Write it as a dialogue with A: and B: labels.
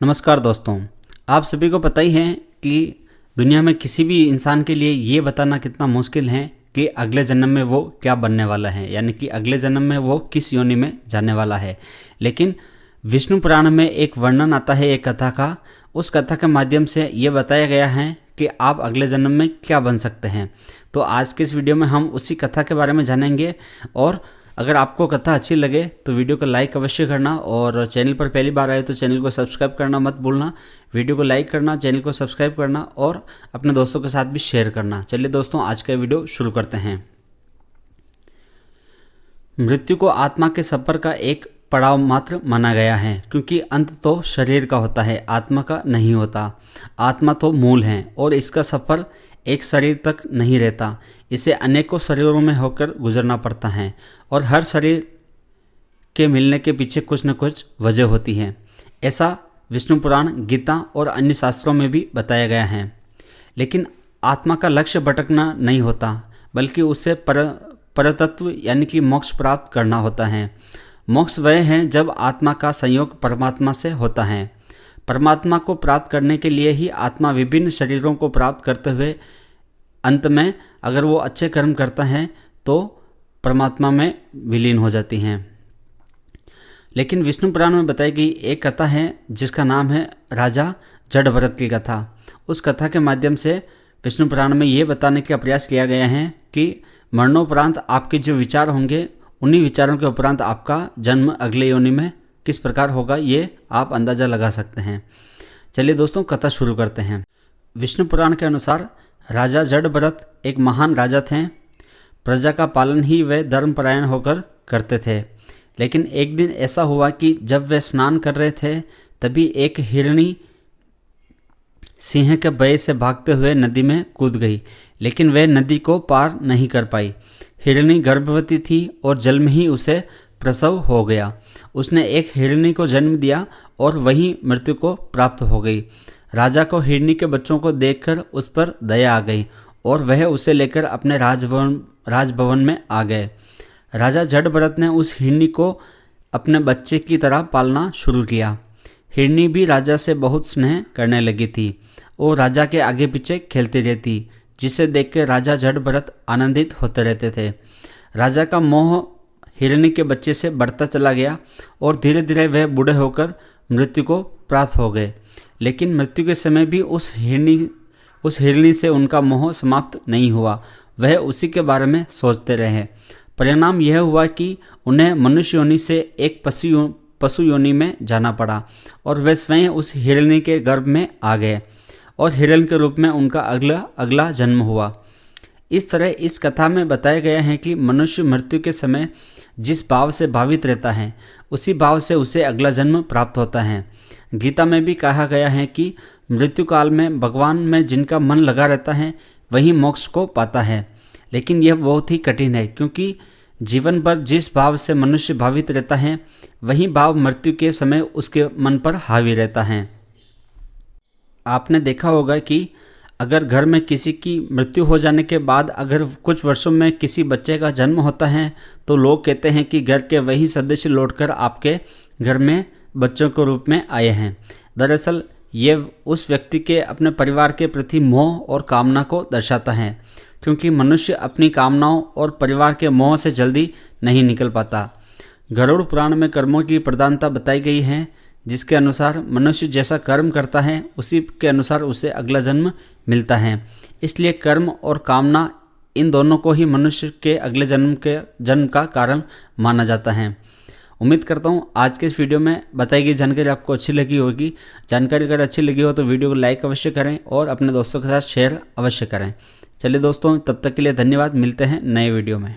A: नमस्कार दोस्तों, आप सभी को पता ही है कि दुनिया में किसी भी इंसान के लिए ये बताना कितना मुश्किल है कि अगले जन्म में वो क्या बनने वाला है, यानी कि अगले जन्म में वो किस योनि में जाने वाला है। लेकिन विष्णु पुराण में एक वर्णन आता है एक कथा का। उस कथा के माध्यम से ये बताया गया है कि आप अगले जन्म में क्या बन सकते हैं। तो आज के इस वीडियो में हम उसी कथा के बारे में जानेंगे। और अगर आपको कथा अच्छी लगे तो वीडियो को लाइक अवश्य करना, और चैनल पर पहली बार आए तो चैनल को सब्सक्राइब करना मत भूलना। वीडियो को लाइक करना, चैनल को सब्सक्राइब करना और अपने दोस्तों के साथ भी शेयर करना। चलिए दोस्तों, आज का वीडियो शुरू करते हैं। मृत्यु को आत्मा के सफर का एक पड़ाव मात्र माना गया है, क्योंकि अंत तो शरीर का होता है, आत्मा का नहीं होता। आत्मा तो मूल है और इसका सफर एक शरीर तक नहीं रहता। इसे अनेकों शरीरों में होकर गुजरना पड़ता है और हर शरीर के मिलने के पीछे कुछ न कुछ वजह होती है। ऐसा विष्णु पुराण, गीता और अन्य शास्त्रों में भी बताया गया है। लेकिन आत्मा का लक्ष्य भटकना नहीं होता, बल्कि उसे परतत्व यानी कि मोक्ष प्राप्त करना होता है। मोक्ष वह है जब आत्मा का संयोग परमात्मा से होता है। परमात्मा को प्राप्त करने के लिए ही आत्मा विभिन्न शरीरों को प्राप्त करते हुए अंत में अगर वो अच्छे कर्म करता है तो परमात्मा में विलीन हो जाती हैं। लेकिन विष्णु पुराण में बताई गई एक कथा है जिसका नाम है राजा जड़भरत की कथा। उस कथा के माध्यम से विष्णु पुराण में ये बताने का प्रयास किया गया है कि मरणोपरांत आपके जो विचार होंगे, उन्हीं विचारों के उपरांत आपका जन्म अगले योनि में किस प्रकार होगा, ये आप अंदाज़ा लगा सकते हैं। चलिए दोस्तों, कथा शुरू करते हैं। विष्णु पुराण के अनुसार राजा जड़भरत एक महान राजा थे। प्रजा का पालन ही वे धर्मपरायण होकर करते थे। लेकिन एक दिन ऐसा हुआ कि जब वे स्नान कर रहे थे तभी एक हिरणी सिंह के भय से भागते हुए नदी में कूद गई, लेकिन वह नदी को पार नहीं कर पाई। हिरणी गर्भवती थी और जल में ही उसे प्रसव हो गया। उसने एक हिरणी को जन्म दिया और वहीं मृत्यु को प्राप्त हो गई। राजा को हिरणी के बच्चों को देखकर उस पर दया आ गई और वह उसे लेकर अपने राजभवन में आ गए। राजा जड़भरत ने उस हिरणी को अपने बच्चे की तरह पालना शुरू किया। हिरणी भी राजा से बहुत स्नेह करने लगी थी और राजा के आगे पीछे खेलती रहती, जिसे देखकर राजा जड़भरत आनंदित होते रहते थे। राजा का मोह हिरणी के बच्चे से बढ़ता चला गया और धीरे धीरे वह बूढ़े होकर मृत्यु को प्राप्त हो गए। लेकिन मृत्यु के समय भी उस हिरणी से उनका मोह समाप्त नहीं हुआ। वह उसी के बारे में सोचते रहे। परिणाम यह हुआ कि उन्हें मनुष्य योनि से एक पशु योनि में जाना पड़ा और वे स्वयं उस हिरणी के गर्भ में आ गए और हिरण के रूप में उनका अगला जन्म हुआ। इस तरह इस कथा में बताया गया है कि मनुष्य मृत्यु के समय जिस भाव से भावित रहता है, उसी भाव से उसे अगला जन्म प्राप्त होता है। गीता में भी कहा गया है कि मृत्यु काल में भगवान में जिनका मन लगा रहता है वही मोक्ष को पाता है। लेकिन यह बहुत ही कठिन है, क्योंकि जीवन भर जिस भाव से मनुष्य भावित रहता है वही भाव मृत्यु के समय उसके मन पर हावी रहता है। आपने देखा होगा कि अगर घर में किसी की मृत्यु हो जाने के बाद अगर कुछ वर्षों में किसी बच्चे का जन्म होता है तो लोग कहते हैं कि घर के वही सदस्य लौटकर आपके घर में बच्चों के रूप में आए हैं। दरअसल ये उस व्यक्ति के अपने परिवार के प्रति मोह और कामना को दर्शाता है, क्योंकि मनुष्य अपनी कामनाओं और परिवार के मोह से जल्दी नहीं निकल पाता। गरुड़ पुराण में कर्मों की प्रधानता बताई गई है, जिसके अनुसार मनुष्य जैसा कर्म करता है उसी के अनुसार उसे अगला जन्म मिलता है। इसलिए कर्म और कामना, इन दोनों को ही मनुष्य के अगले जन्म का कारण माना जाता है। उम्मीद करता हूँ आज के इस वीडियो में बताई गई जानकारी आपको अच्छी लगी होगी। जानकारी अगर अच्छी लगी हो तो वीडियो को लाइक अवश्य करें और अपने दोस्तों के साथ शेयर अवश्य करें। चलिए दोस्तों, तब तक के लिए धन्यवाद। मिलते हैं नए वीडियो में।